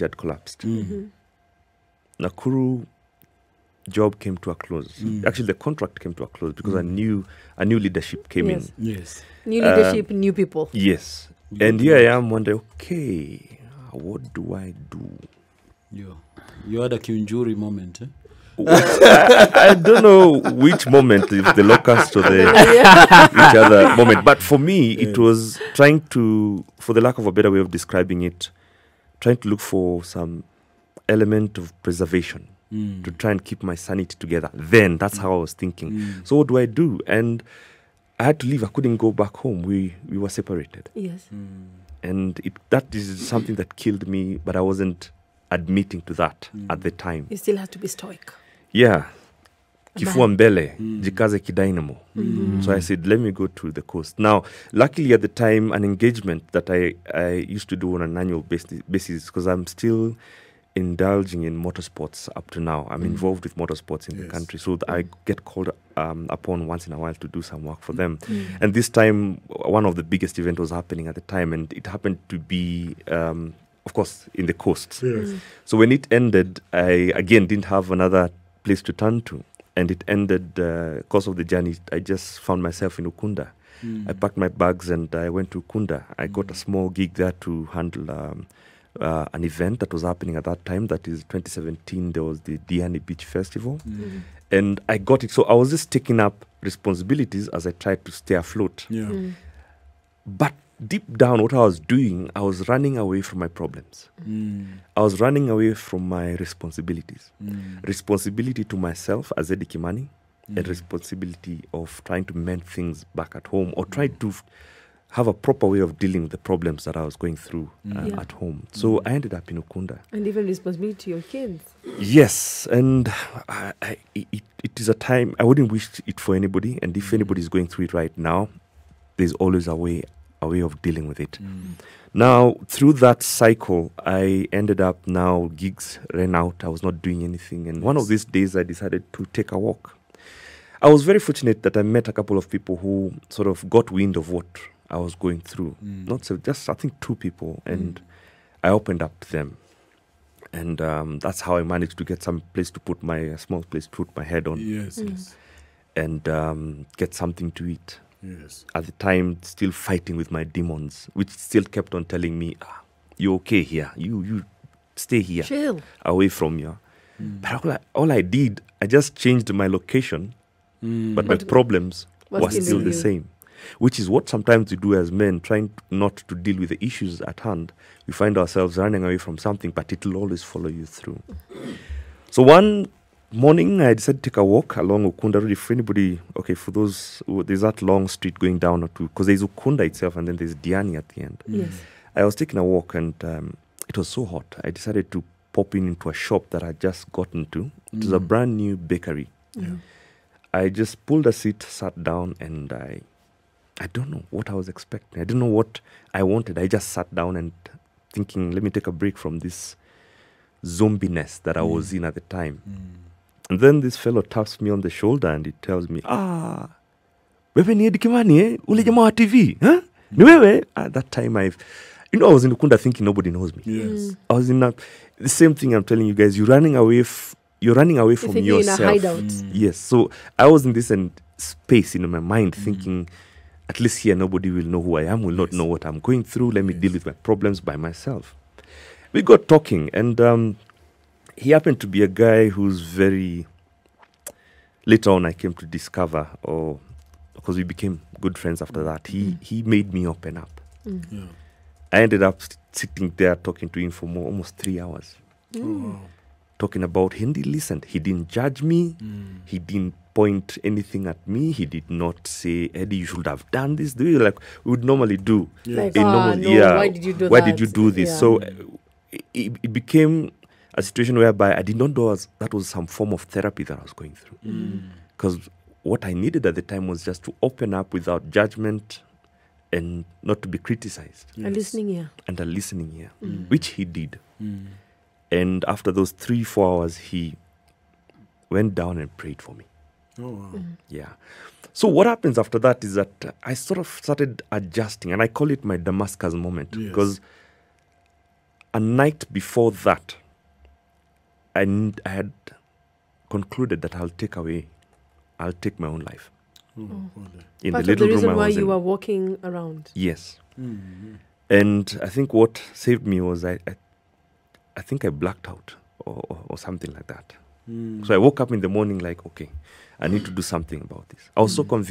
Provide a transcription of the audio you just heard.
had collapsed. Nakuru job came to a close. Actually, the contract came to a close because a new leadership came in. Yes. New leadership, new people. Yes. And here I am wondering, okay, what do I do? You had a Kiunjuri moment, eh? I don't know which moment, if the locust or the each other moment. But for me, it was trying to, for the lack of a better way of describing it, trying to look for some element of preservation to try and keep my sanity together. Then that's how I was thinking. So what do I do? And I had to leave. I couldn't go back home. We were separated. Yes. And that is something that killed me, but I wasn't admitting to that at the time. You still have to be stoic. Yeah. Kifua mbele, jikaze kidynamo. So I said, let me go to the coast. Now, luckily at the time, an engagement that I used to do on an annual basis, because I'm still indulging in motorsports up to now. I'm involved with motorsports in the country. So I get called upon once in a while to do some work for them. And this time, one of the biggest events was happening at the time, and it happened to be, of course, in the coast. So when it ended, I, again, didn't have another place to turn to. And it ended, because of the journey, I just found myself in Ukunda. I packed my bags and I went to Ukunda. I got a small gig there to handle an event that was happening at that time. That is 2017, there was the Diani Beach Festival. And I got it. So I was just taking up responsibilities as I tried to stay afloat. But deep down, what I was doing, I was running away from my problems. I was running away from my responsibilities. Responsibility to myself as Eddy Kimani, and responsibility of trying to mend things back at home, or try to have a proper way of dealing with the problems that I was going through at home. So I ended up in Ukunda. And even responsibility to your kids. Yes, and it is a time, I wouldn't wish it for anybody, and if anybody is going through it right now, there's always a way of dealing with it. Now, through that cycle, I ended up now, gigs ran out, I was not doing anything, and one of these days I decided to take a walk. I was very fortunate that I met a couple of people who sort of got wind of what I was going through. Not so, just I think 2 people, and I opened up to them. And that's how I managed to get some place to put a small place to put my head on. And get something to eat. At the time, still fighting with my demons, which still kept on telling me, you're okay here. You stay here. Chill. Away from you. But all I did, I just changed my location, but my problems were still the same. Which is what sometimes we do as men, trying not to deal with the issues at hand. We find ourselves running away from something, but it will always follow you through. So one morning, I decided to take a walk along Ukunda. Really, for anybody, okay, for those, there's that long street going down to, because there's Ukunda itself and then there's Diani at the end. I was taking a walk and it was so hot. I decided to pop into a shop that I just gotten to. It was a brand new bakery. I just pulled a seat, sat down, and I don't know what I was expecting. I didn't know what I wanted. I just sat down and thinking, let me take a break from this zombiness that I was in at the time. And then this fellow taps me on the shoulder and he tells me, wewe ni Eddy Kimani, eh? Ule jamaa wa TV, huh? Ni wewe? At that time, I was in Ukunda thinking nobody knows me. I was in the same thing I'm telling you guys. You're running away from yourself. In a hideout. Yes. So I was in this space in my mind thinking, at least here nobody will know who I am, will not know what I'm going through. Let me deal with my problems by myself. We got talking, and he happened to be a guy who's very... Later on, I came to discover, because we became good friends after that, he made me open up. I ended up sitting there talking to him for almost 3 hours. Talking about him. He listened. He didn't judge me. He didn't point anything at me. He did not say, Eddy, you should have done this. Like we would normally do. Like, why did you do that? Why did you do this? So it became a situation whereby I did not know that was some form of therapy that I was going through. Because what I needed at the time was just to open up without judgment and not to be criticized. A listening ear. And a listening ear, which he did. And after those 3-4 hours, he went down and prayed for me. Yeah. So what happens after that is that I sort of started adjusting, and I call it my Damascus moment, because a night before that, I had concluded that I'll take my own life. In Part the of the little room reason I why was you in. were walking around. Yes. And I think what saved me was I think I blacked out or something like that. So I woke up in the morning like, okay, I need to do something about this. I was so convinced